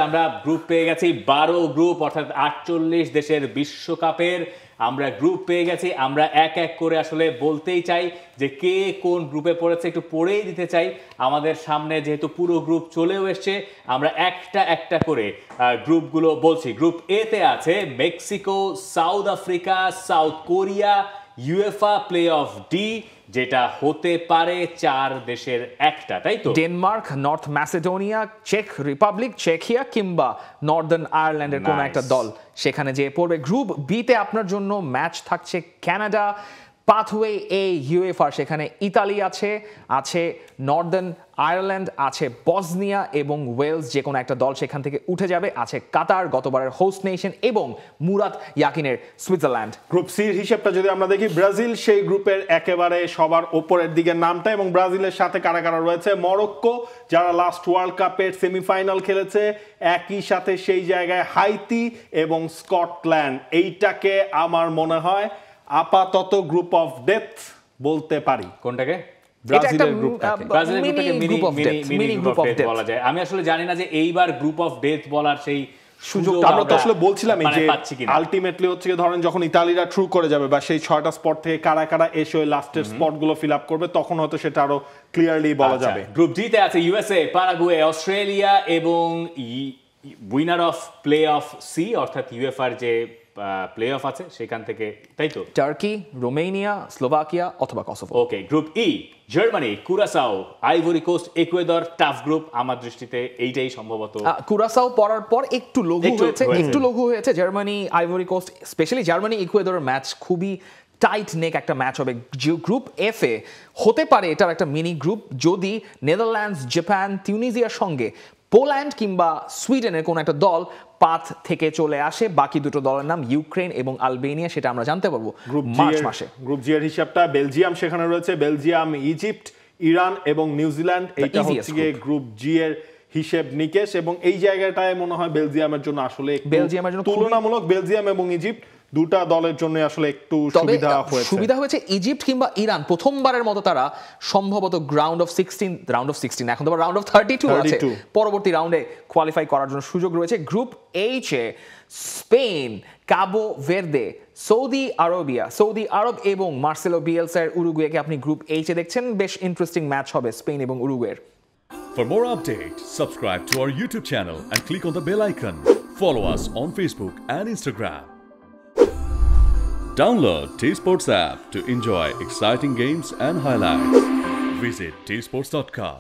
আমরা গ্রুপ পেয়ে গেছি 12 গ্রুপ অর্থাৎ 48 দেশের বিশ্বকাপের আমরা গ্রুপ পেয়ে গেছি। আমরা এক এক করে আসলে বলতেই চাই যে কে কোন গ্রুপে পড়েছে, একটু পড়েই দিতে চাই। আমাদের সামনে যেহেতু পুরো গ্রুপ চলেও এসছে, আমরা একটা একটা করে গ্রুপগুলো বলছি। গ্রুপ এ তে আছে Mexico, south Africa, south Korea, UEFA play of D, যেটা হতে পারে 4 দেশের একটা, তাই তো? Denmark, north Macedonia, check Republic, চেকিয়া কিংবা নর্দার্ন আয়ারল্যান্ডের কোনো একটা দল সেখানে যে পড়বে। গ্রুপ বি তে আপনার জন্য ম্যাচ থাকছে কানাডা, পাথওয়ে এ ইউএফআর, সেখানে ইতালি আছে নর্দার্ন আয়ারল্যান্ড, আছে বসনিয়া এবং ওয়েলস, যে কোনো একটা দল সেখান থেকে উঠে যাবে। আছে কাতার, গতবারের হোস্ট নেশন, এবং মুরাত ইয়াকিনের সুইজারল্যান্ড। গ্রুপ সির হিসেবটা যদি আমরা দেখি, ব্রাজিল সেই গ্রুপের একেবারে সবার ওপরের দিকের নামটা, এবং ব্রাজিলের সাথে কারা কারা রয়েছে, মরক্কো যারা লাস্ট ওয়ার্ল্ড কাপের সেমিফাইনাল খেলেছে, একই সাথে সেই জায়গায় হাইতি এবং স্কটল্যান্ড। এইটাকে আমার মনে হয় আপাতত গ্রুপ অফ ডেথ বলতে পারি। কোনটাকে? ব্রাজিলের গ্রুপটাকে মিনি গ্রুপ অফ ডেথ বলা যায়। আমি আসলে জানি না যে এইবার গ্রুপ অফ ডেথ বলার সেই সুযোগটা আমরা তো আসলে বলছিলাম যে আলটিমেটলি হচ্ছে ধরেন যখন ইতালিরা থ্রু করে যাবে বা সেই 6টা স্পট থেকে কারা কারা এসে ওই লাস্টের স্পটগুলো ফিল আপ করবে, তখন হয়তো সেটা আরো ক্লিয়ারলি বলা যাবে। গ্রুপ ডি তে আছে ইউএসএ, প্যারাগুয়ে, অস্ট্রেলিয়া এবং winner of play off C অর্থাৎ ইউএফআর যে প্লে অফ আছে সেখান থেকে, তাই তো? টার্কি, রোমানিয়া, স্লোভাকিয়া অথবা Kosovo. Okay, group E Germany, Curacao, Ivory Coast, Ecuador. Tough group আমার দৃষ্টিতে এইটাই সম্ভবত। কুরাসাও পড়ার পর একটু লঘু হয়েছে Germany, Ivory Coast, specially Germany ইকুয়েডরের ম্যাচ খুবই টাইট নেক একটা ম্যাচ হবে। গ্রুপ এফ এ হতে পারে এটার একটা মিনি গ্রুপ যদি নেদারল্যান্ডস, জাপান, তিউনিসিয়ার সঙ্গে পোল্যান্ড কিংবা সুইডেনের কোন একটা দল পাথ থেকে চলে আসে। বাকি দুটো দলের নাম ইউক্রেন এবং আলবেনিয়া, সেটা আমরা জানতে পারবো মার্চ মাসে। গ্রুপ জি এর হিসাবটা বেলজিয়াম সেখানে রয়েছে, বেলজিয়াম, ইজিপ্ট, ইরান এবং নিউজিল্যান্ড। এইটা হচ্ছে গিয়ে গ্রুপ জি এর হিসেব নিকেশ, এবং এই জায়গাটায় মনে হয় বেলজিয়ামের জন্য আসলে তুলনামূলক বেলজিয়াম এবং ইজিপ্ট দুটা দলের জন্য আসলে একটু সুবিধা হয়েছে। ইজিপ্ট কিংবা ইরান প্রথমবারের মতো তারা সম্ভবত রাউন্ড অফ 16 এখন তো রাউন্ড অফ 32 আছে, পরবর্তী রাউন্ডে কোয়ালিফাই করার জন্য সুযোগ রয়েছে। গ্রুপ এইচ এ Spain, Cabo Verde, Saudi Arab এবং মার্সেলো বিয়েলসার উরুগুয়েকে আপনি গ্রুপ এইচ এ দেখছেন। বেশ ইন্টারেস্টিং ম্যাচ হবে স্পেন এবং উরুগুয়ের। For more updates, subscribe to our YouTube channel and click on the bell icon. Follow us on Facebook and Instagram. Download T-Sports app to enjoy exciting games and highlights. Visit tsports.com.